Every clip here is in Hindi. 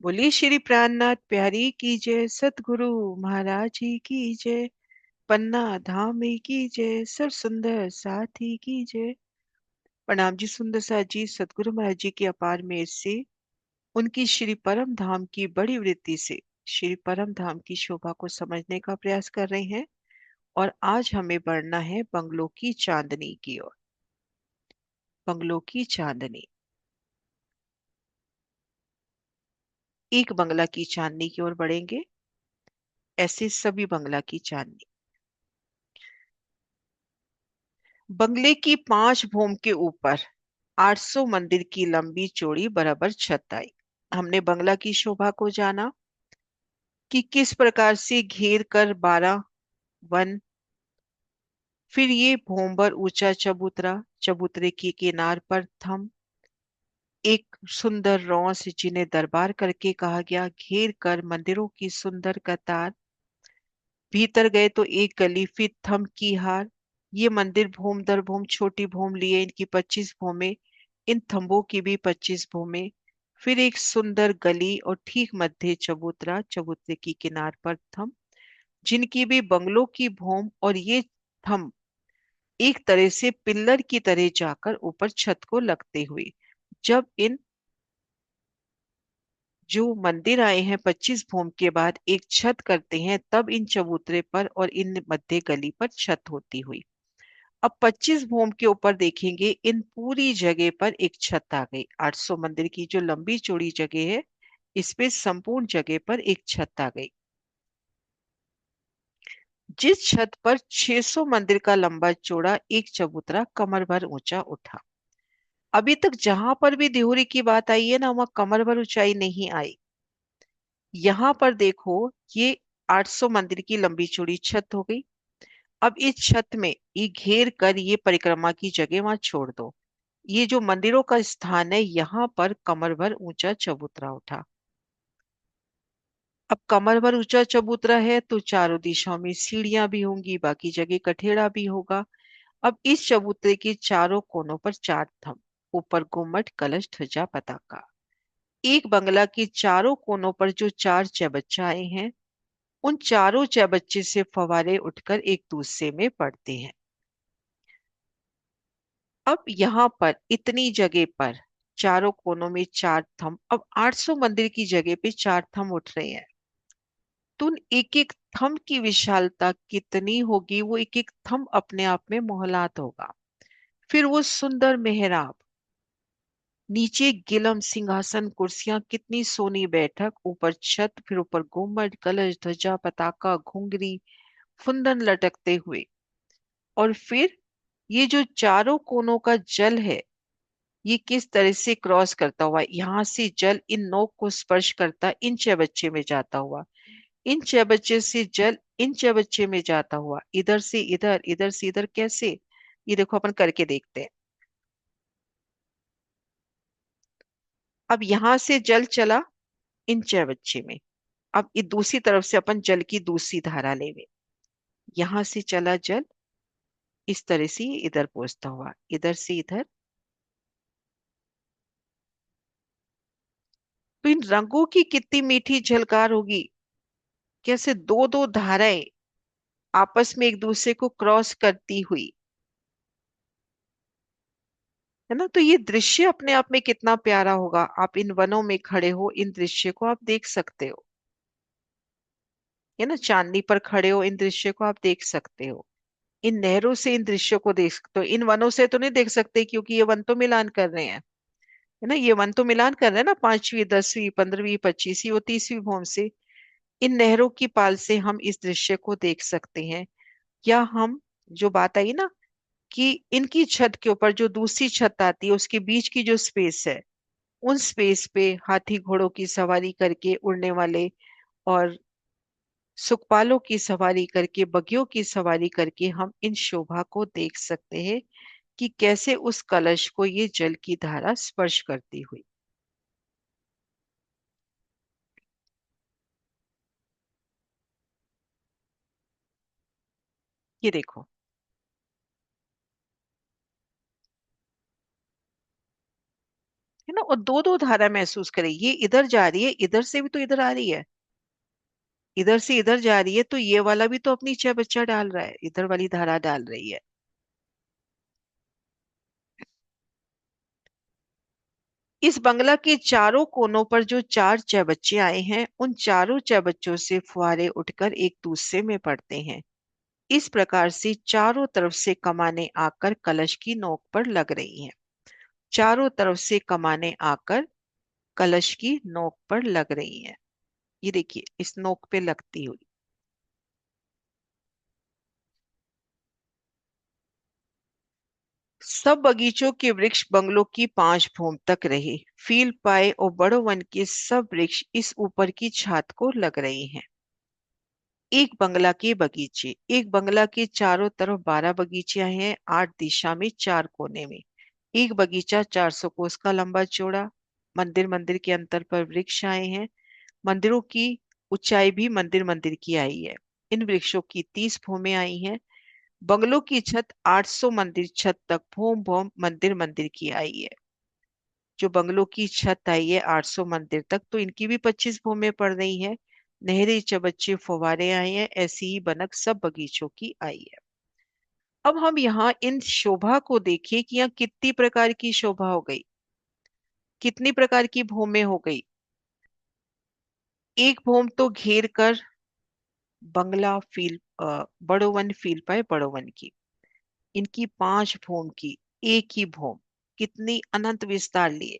बोलिए श्री प्राणनाथ प्यारी की जय, सतगुरु महाराज जी की जय, पन्ना धाम की जय, सब सुंदर साथी की जय। प्रणाम जी सुंदर साथ जी। सतगुरु महाराज जी की अपार मेहर से, उनकी श्री परम धाम की बड़ी वृत्ति से श्री परम धाम की शोभा को समझने का प्रयास कर रहे हैं। और आज हमें बढ़ना है बंगलों की चांदनी की ओर। बंगलों की चांदनी, एक बंगला की चांदनी की ओर बढ़ेंगे। ऐसे सभी बंगला की चांदनी। बंगले की 5 भूम के ऊपर 800 मंदिर की लंबी चौड़ी बराबर छत आई। हमने बंगला की शोभा को जाना कि किस प्रकार से घेर कर 12 वन, फिर ये भोंबर ऊंचा चबूतरा, चबूतरे की किनार पर थम एक सुंदर रौस जिन्हें दरबार करके कहा गया, घेर कर मंदिरों की सुंदर कतार। भीतर गए तो एक गली, फिर थम की हार। ये मंदिर भूम दर भूम छोटी भूम लिए, इनकी 25 भूमें, इन थंबों की भी 25 भूमें। फिर एक सुंदर गली और ठीक मध्य चबूतरा, चबूतरे की किनार पर थम, जिनकी भी बंगलों की भूम। और ये थम एक तरह से पिल्लर की तरह जाकर ऊपर छत को लगते हुए, जब इन जो मंदिर आए हैं 25 भूम के बाद एक छत करते हैं, तब इन चबूतरे पर और इन मध्य गली पर छत होती हुई अब 25 भूम के ऊपर देखेंगे, इन पूरी जगह पर एक छत आ गई। 800 मंदिर की जो लंबी चौड़ी जगह है, इस पे संपूर्ण जगह पर एक छत आ गई। जिस छत पर 600 मंदिर का लंबा चौड़ा एक चबूतरा कमर भर ऊंचा उठा। अभी तक जहां पर भी देहुरी की बात आई है ना, वहां कमर भर ऊंचाई नहीं आई। यहाँ पर देखो, ये 800 मंदिर की लंबी चौड़ी छत हो गई। अब इस छत में ये घेर कर ये परिक्रमा की जगह वहां छोड़ दो। ये जो मंदिरों का स्थान है, यहाँ पर कमर भर ऊंचा चबूतरा उठा। अब कमर भर ऊंचा चबूतरा है तो चारों दिशाओं में सीढ़ियां भी होंगी, बाकी जगह कठेड़ा भी होगा। अब इस चबूतरे के चारों कोनों पर 4 थंब, ऊपर गुम्मट, कलश, ध्वजा, पताका। एक बंगला के चारों कोनों पर जो 4 चबच्चाएं हैं, उन चारों चबच्चे से फव्वारे उठकर एक दूसरे में पड़ते हैं। अब यहाँ पर इतनी जगह पर चारों कोनों में 4 थंब, अब 800 मंदिर की जगह पे 4 थंब उठ रहे हैं। तो उन एक एक थंब की विशालता कितनी होगी, वो एक एक थंब अपने आप में मोहलात होगा। फिर वो सुंदर मेहराब, नीचे गिलम सिंहासन, कुर्सियां, कितनी सोनी बैठक, ऊपर छत, फिर ऊपर गुम्मट, कलश, ध्वजा, पताका, घुंघरी, फुंदन लटकते हुए। और फिर ये जो चारों कोनों का जल है, ये किस तरह से क्रॉस करता हुआ यहाँ से जल इन नोक को स्पर्श करता, इन चबच्चे में जाता हुआ, इन चबच्चे से जल इन चबच्चे में जाता हुआ, इधर से इधर, इधर से इधर। कैसे, ये देखो अपन करके देखते हैं। अब यहां से जल चला इन चबच्चे में। अब ये दूसरी तरफ से अपन जल की दूसरी धारा लेंगे। यहां से चला जल, इस तरह से ये इधर पहुंचता हुआ, इधर से इधर। तो इन रंगों की कितनी मीठी झलकार होगी, कैसे दो दो धाराएं आपस में एक दूसरे को क्रॉस करती हुई, है ना। तो ये दृश्य अपने आप में कितना प्यारा होगा। आप इन वनों में खड़े हो, इन दृश्य को आप देख सकते हो, है ना। चांदनी पर खड़े हो, इन दृश्य को आप देख सकते हो। इन नहरों से इन दृश्यों को देख सकते हो। इन वनों से तो नहीं देख सकते, क्योंकि ये वन तो मिलान कर रहे हैं, है ना। ये वन तो मिलान कर रहे हैं ना, 5वीं 10वीं 15वीं 25वीं और 30वीं भूम से। इन नहरों की पाल से हम इस दृश्य को देख सकते हैं। या हम, जो बात आई ना, कि इनकी छत के ऊपर जो दूसरी छत आती है, उसके बीच की जो स्पेस है, उन स्पेस पे हाथी घोड़ों की सवारी करके, उड़ने वाले और सुखपालों की सवारी करके, बगियों की सवारी करके हम इन शोभा को देख सकते हैं कि कैसे उस कलश को ये जल की धारा स्पर्श करती हुई। ये देखो, है ना। और दो दो धारा महसूस करें, ये इधर जा रही है, इधर से भी तो इधर आ रही है, इधर से इधर जा रही है, तो ये वाला भी तो अपनी छह बच्चा डाल रहा है, इधर वाली धारा डाल रही है। इस बंगला के चारों कोनों पर जो चार चौबच्चे आए हैं, उन चारों चौबच्चों से फुहारे उठकर एक दूसरे में पड़ते हैं। इस प्रकार से चारों तरफ से कमाने आकर कलश की नोक पर लग रही हैं। चारों तरफ से कमाने आकर कलश की नोक पर लग रही हैं। ये देखिए, इस नोक पे लगती हुई। सब बगीचों के वृक्ष बंगलों की 5 भूम तक रहे। फील पाए और बड़ो वन के सब वृक्ष इस ऊपर की छात को लग रहे हैं। एक बंगला के बगीचे, एक बंगला के चारों तरफ 12 बगीचे हैं, 8 दिशा में, 4 कोने में। एक बगीचा 400 कोस का लंबा चौड़ा। मंदिर मंदिर के अंतर पर वृक्ष आए हैं। मंदिरों की ऊंचाई भी मंदिर मंदिर की आई है। इन वृक्षों की 30 भूमें आई हैं। बंगलों की छत 800 मंदिर छत तक भूम भूम मंदिर मंदिर की आई है। जो बंगलों की छत आई है 800 मंदिर तक, तो इनकी भी 25 भूमें पड़ रही है। नहरी चबच्चे फुवारे आए हैं, ऐसी ही बनक सब बगीचों की आई है। अब हम यहाँ इन शोभा को देखिए कि यहाँ कितनी प्रकार की शोभा हो गई, कितनी प्रकार की भूमें हो गई। एक भूम तो घेर कर बंगला फील बड़ो वन फील पाए बड़ो वन की। इनकी 5 भूम की एक ही भूम, कितनी अनंत विस्तार लिए।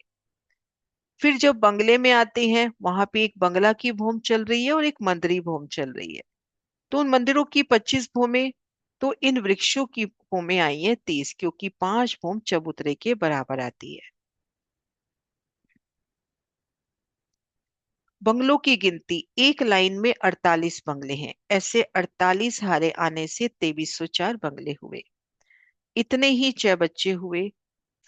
फिर जब बंगले में आते हैं, वहां पे एक बंगला की भूम चल रही है और एक मंदिरी भूम चल रही है। तो उन मंदिरों की 25 भूमें, तो इन वृक्षों की भूमें आई है 30, क्योंकि 5 भूम चबूतरे के बराबर आती है। बंगलों की गिनती, एक लाइन में 48 बंगले हैं। ऐसे 48 हारे आने से 2304 बंगले हुए। इतने ही चौबच्चे हुए।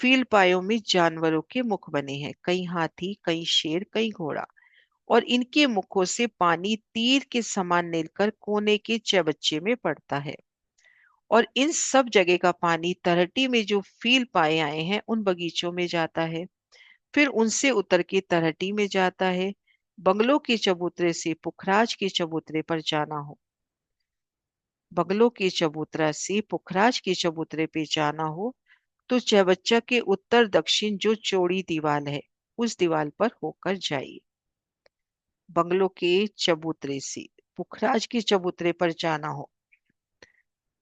फील पायों में जानवरों के मुख बने हैं, कई हाथी, कई शेर, कई घोड़ा। और इनके मुखों से पानी तीर के समान निकलकर कोने के चौबच्चे में पड़ता है। और इन सब जगह का पानी तरहटी में जो फील पाए आए हैं उन बगीचों में जाता है। फिर उनसे उतर के तरहटी में जाता है। बंगलों के चबूतरे से पुखराज के चबूतरे पर जाना हो, बंगलों के चबूतरा से पुखराज के चबूतरे पे जाना हो, तो चौबच्चा के उत्तर दक्षिण जो चौड़ी दीवार है, उस दीवार पर होकर जाइए। बंगलों के चबूतरे से पुखराज के चबूतरे पर जाना हो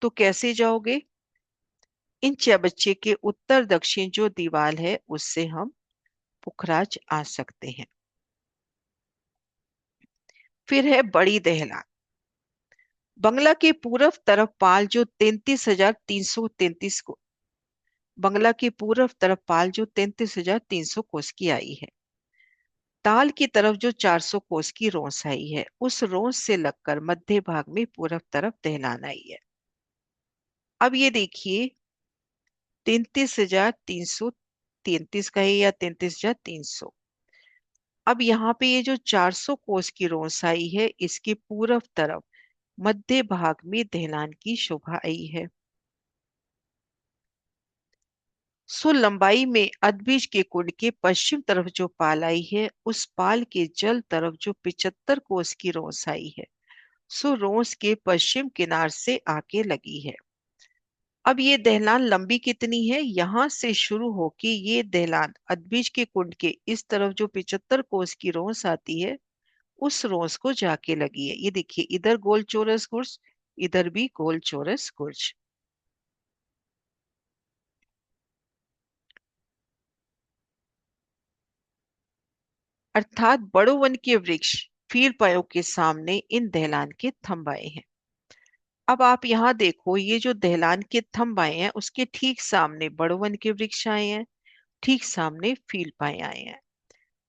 तो कैसे जाओगे? इन चौबच्चे के उत्तर दक्षिण जो दीवार है, उससे हम पुखराज आ सकते हैं। फिर है बड़ी दहला। बंगला के पूर्व तरफ पाल जो 33,333 को, बंगला के पूर्व तरफ पाल जो 33,300 कोस की आई है। ताल की तरफ जो 400 कोस की रोंस आई है, उस रोंस से लगकर मध्य भाग में पूर्व तरफ दहलान आई है। अब ये देखिए, 33,333 का है या 33,300। अब यहाँ पे ये जो 400 कोस की रोंस आई है, इसके पूर्व तरफ मध्य भाग में दहलान की शोभा आई है। सो लंबाई में अदबीज के कुंड के पश्चिम तरफ जो पाल आई है, उस पाल के जल तरफ जो 75 कोस की रोंस आई है, सो रोंस के पश्चिम किनार से आके लगी है। अब ये दहलान लंबी कितनी है? यहां से शुरू होके ये दहलान अदबीज के कुंड के इस तरफ जो 75 कोस की रोंस आती है, उस रोंस को जाके लगी है। ये देखिए, इधर गोल चौरस गुर्ज, इधर भी गोल चौरस गुर्ज। अर्थात बड़ो वन के वृक्ष फील पायों के सामने इन दहलान के थंब आए हैं। अब आप यहाँ देखो, ये जो दहलान के थंब आए हैं, उसके ठीक सामने बड़ो वन के वृक्ष आए हैं, ठीक सामने फील पाए आए हैं।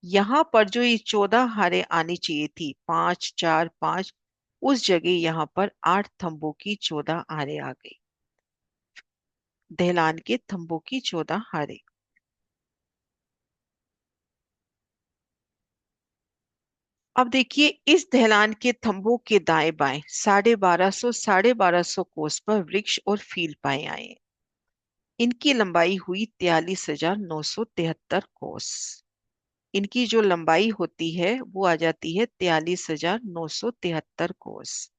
यहाँ पर जो ये 14 हारे आनी चाहिए थी, 5 4 5, उस जगह यहाँ पर 8 थंबों की 14 हारे आ गई। दहलान के थंबों की 14 हारे। अब देखिए, इस दहलान के थंबों के दाएं बाएं 1250 1250 कोस पर वृक्ष और फील पाए आए। इनकी लंबाई हुई 43,973 कोस। इनकी जो लंबाई होती है वो आ जाती है 43,973 कोस।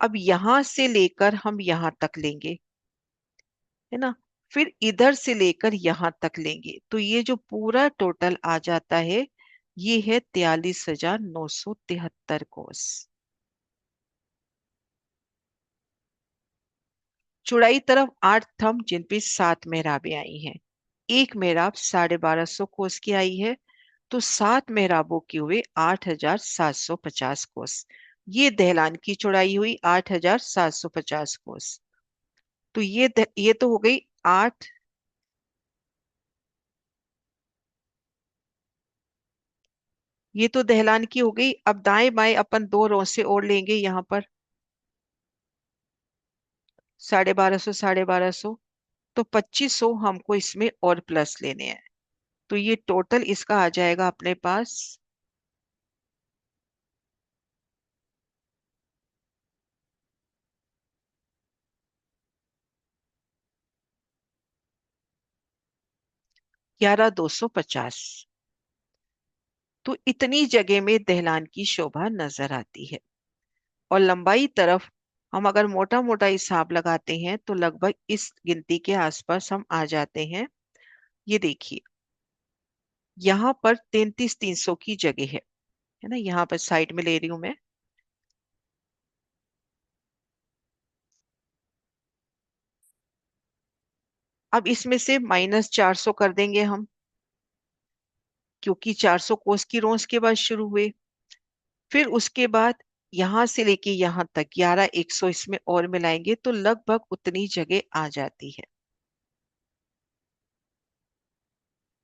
अब यहां से लेकर हम यहां तक लेंगे, है ना। फिर इधर से लेकर यहां तक लेंगे तो ये जो पूरा टोटल आ जाता है ये है 43,973 कोस। चौड़ाई तरफ 8 थंब जिन पे 7 मेहराबें आई हैं। एक मेहराब 1250 कोस की आई है, तो 7 मेहराबों के हुए 8,750 कोस। ये दहलान की चौड़ाई हुई 8,750 कोस। तो ये तो हो गई 8। ये तो दहलान की हो गई। अब दाएं बाएं अपन दो रो से और लेंगे यहाँ पर। 1250, 1250, तो 2500 हमको इसमें और प्लस लेने हैं। तो ये टोटल इसका आ जाएगा अपने पास 11,250। तो इतनी जगह में दहलान की शोभा नजर आती है। और लंबाई तरफ हम अगर मोटा मोटा हिसाब लगाते हैं तो लगभग इस गिनती के आसपास हम आ जाते हैं। ये देखिए, यहाँ पर 33,300 की जगह है ना। यहाँ पर साइड में ले रही हूं मैं। अब इसमें से -400 कर देंगे हम, क्योंकि 400 कोस की रोज के बाद शुरू हुए। फिर उसके बाद यहां से लेके यहां तक 11,100 इसमें और मिलाएंगे तो लगभग उतनी जगह आ जाती है।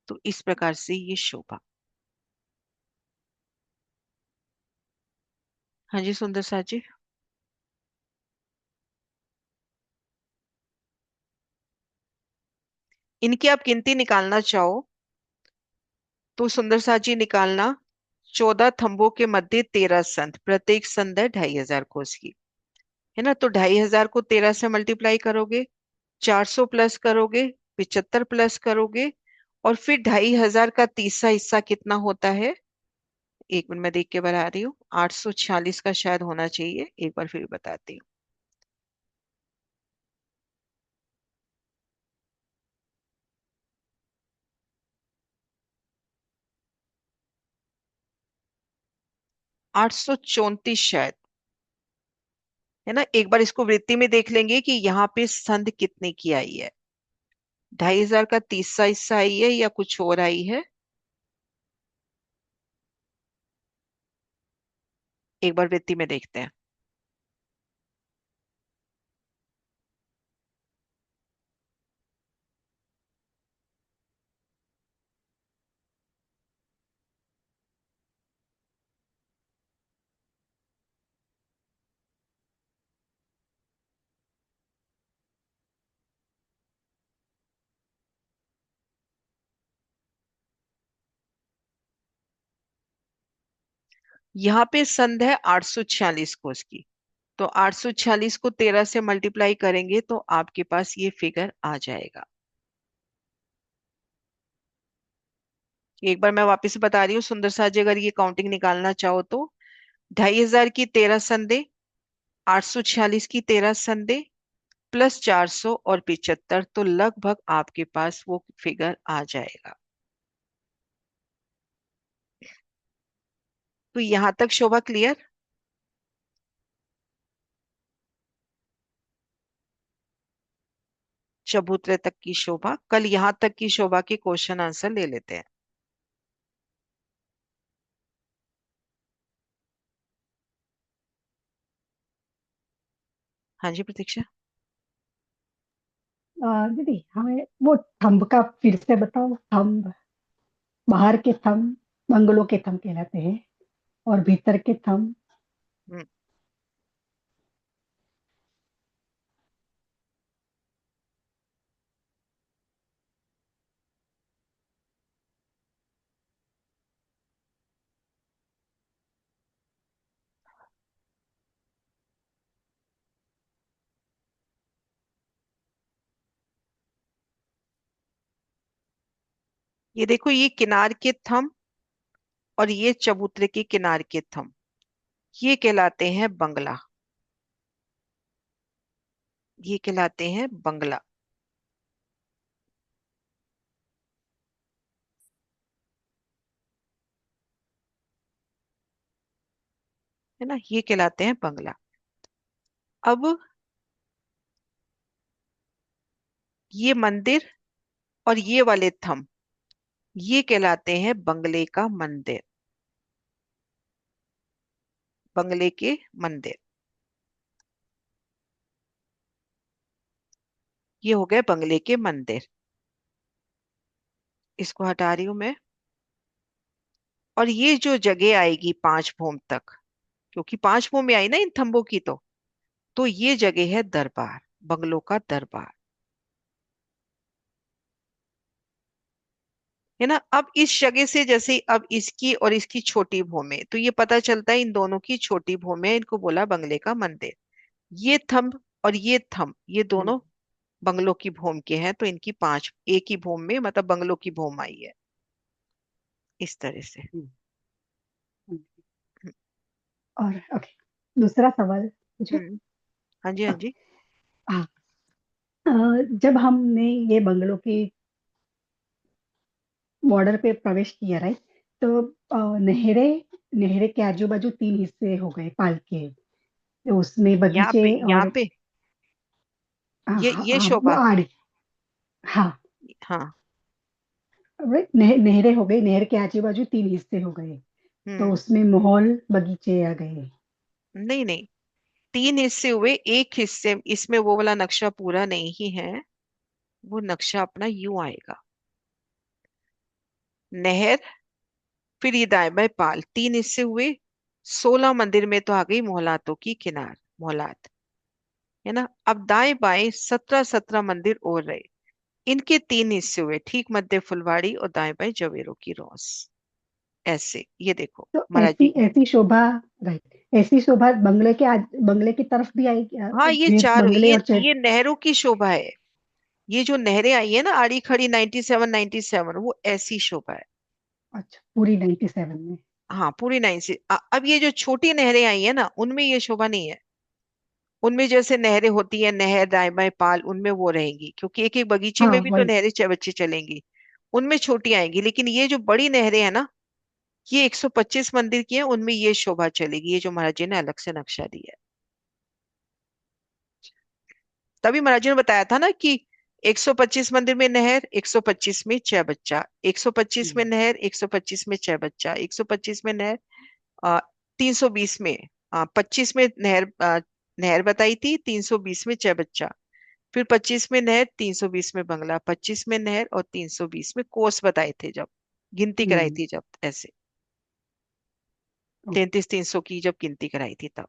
तो इस प्रकार से ये शोभा। हाँ जी सुंदर सा जी। इनकी आप गिनती निकालना चाहो तो सुंदर सा जी निकालना। 14 थंबों के मध्य 13 संद, प्रत्येक संद है 2,500 कोस की, है ना। तो 2,500 को 13 से मल्टीप्लाई करोगे, 400 प्लस करोगे, 75 प्लस करोगे, और फिर 2,500 का तीसरा हिस्सा कितना होता है। एक मिनट में देख के बता रही हूँ, 846 का शायद होना चाहिए, एक बार फिर बताती हूँ। 834 शायद, है ना। एक बार इसको वृत्ति में देख लेंगे कि यहाँ पे संध कितने की आई है। 2,500 का तीसरा हिस्सा आई है या कुछ और आई है। एक बार वृत्ति में देखते हैं। यहाँ पे संध है 846 कोस की। तो 846 को 13 से मल्टीप्लाई करेंगे तो आपके पास ये फिगर आ जाएगा। एक बार मैं वापस से बता रही हूँ सुंदर सा जी, अगर ये काउंटिंग निकालना चाहो तो 2,500 की 13 संदे, 846 की 13 संदे, प्लस 400 और 75, तो लगभग आपके पास वो फिगर आ जाएगा। तो यहां तक शोभा क्लियर। चबूतरे तक की शोभा, कल यहां तक की शोभा के क्वेश्चन आंसर ले लेते हैं। हाँ जी प्रतीक्षा। दीदी हमें वो थंब का फिर से बताओ। थंब, बाहर के थंब मंगलों के थंब कहलाते हैं, और भीतर के थंब। हम्म, ये देखो, ये किनार के थंब और ये चबूतरे के किनार के थंब, ये कहलाते हैं बंगला। ये कहलाते हैं बंगला। है ना, ये कहलाते हैं बंगला। अब ये मंदिर और ये वाले थंब, ये कहलाते हैं बंगले का मंदिर। बंगले के मंदिर, ये हो गए बंगले के मंदिर। इसको हटा रही हूं मैं। और ये जो जगह आएगी 5 भूम तक, क्योंकि 5 भूम में आई ना इन थंबों की, तो ये जगह है दरबार, बंगलों का दरबार। है ना। अब इस जगह से जैसे अब इसकी और इसकी छोटी भूमि है, तो ये पता चलता है इन दोनों की छोटी भूमि है, इनको बोला बंगले का मंदिर। ये थंब और ये थंब, ये हम्म, दोनों बंगलों की भूमि के हैं, तो इनकी 5 एक ही भूमि में, मतलब बंगलों की भूमि आई है इस तरह से। हम्म, हम्म। हम्म। और ओके, दूसरा सवाल पूछे। हाँ जी, हाँ जी। हाँ, अ, जब हमने ये बंगलों की बॉर्डर पे प्रवेश किया, राइट, तो नहरें नहरें के आजू बाजू 3 हिस्से हो गए पाल के, तो उसमें यहाँ बगीचे पे, यहाँ और पे हाँ ये हाँ ये हाँ, वो शोभा। आड़, हाँ, हाँ। राइट, नहरें हो गई, नहर के आजू बाजू 3 हिस्से हो गए, तो हम्म। उसमें माहौल बगीचे आ गए। नहीं नहीं, 3 हिस्से हुए, एक हिस्से इसमें वो वाला नक्शा पूरा नहीं ही है। वो नक्शा अपना यूं आएगा। नहर, फिर ये दाएं बाएं पाल, 3 हिस्से हुए। 16 मंदिर में तो आ गई मोहलातों की किनार, मोहलात। है ना। अब दाएं बाएं 17 17 मंदिर और रहे। इनके 3 हिस्से हुए, ठीक मध्य फुलवाड़ी और दाएं बाएं जवेरों की रौस। ऐसे ये देखो तो महाराज ऐसी जी। ऐसी शोभा, राइट, ऐसी शोभा बंगले की तरफ भी आएगी, हाँ, ये ढेर चार, बंगले और ये नहरों की शोभा है। ये जो नहरें आई है ना, आड़ी खड़ी 97 97, वो ऐसी शोभा है। अच्छा, पूरी 97 में। हाँ, पूरी 9 से अब ये जो छोटी नहरें आई है ना, उनमें ये शोभा नहीं है। उनमें जैसे नहरें होती है, नहर दाएं बाएं पाल, उनमें वो रहेंगी, क्योंकि एक एक बगीचे हाँ में भी तो वही। नहरें बच्चे चलेंगी। उनमें छोटी आएंगी, लेकिन ये जो बड़ी नहरें हैं ना, ये 125 मंदिर की है, उनमें ये शोभा चलेगी, ये जो महाराज जी ने अलग से नक्शा दिया है। तभी महाराज जी ने बताया था ना कि 125 मंदिर में नहर, 125 में 6 बच्चा, 125 में हम्म, नहर, 125 में 6 बच्चा, 125 में नहर, 320 में, 25 में नहर, नहर बताई थी, 320 में 6 बच्चा। फिर 25 में नहर, 320 में बंगला, 25 में नहर और 320 में कोस बताए थे, जब गिनती कराई हम्म, थी, जब ऐसे ओके। 33 300 की जब गिनती कराई थी तब।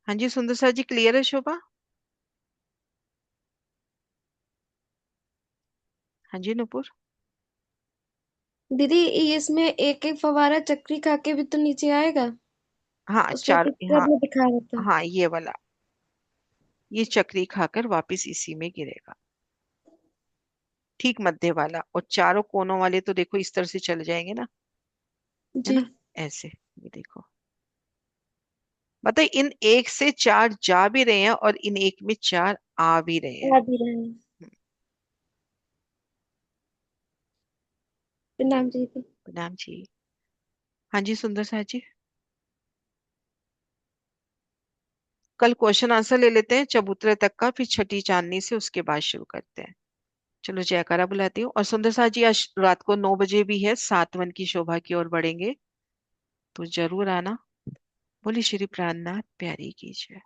हाँ जी सुंदर सर जी, क्लियर है शोभा? हाँ जी नुपुर। दीदी ये इसमें एक एक फवारा चक्री खा के भी तो नीचे आएगा। हाँ उसमें चार, पिक्चर हाँ। में दिखा रहा था। हाँ ये वाला, ये चक्री खाकर वापिस इसी में गिरेगा, ठीक मध्य वाला। और चारों कोनों वाले तो देखो इस तरह से चले जाएंगे ना। है जी। ना, ऐसे, ये देखो। मतलब इन एक से 4 जा भी रहे हैं और इन एक में 4 आ भी रहे हैं। आ भी रहे हैं। हम्म, प्रणाम जी की। प्रणाम जी। हाँ जी सुंदर सा जी। कल क्वेश्चन आंसर ले लेते हैं चबूतरे तक का, फिर छठी चांदनी से उसके बाद शुरू करते हैं। चलो जयकारा बुलाती हूँ। और सुंदर सा जी, आज रात को 9 बजे भी है, 7 वन की शोभा की ओर बढ़ेंगे, तो जरूर आना। बोली श्री प्राणनाथ प्यारी की जय।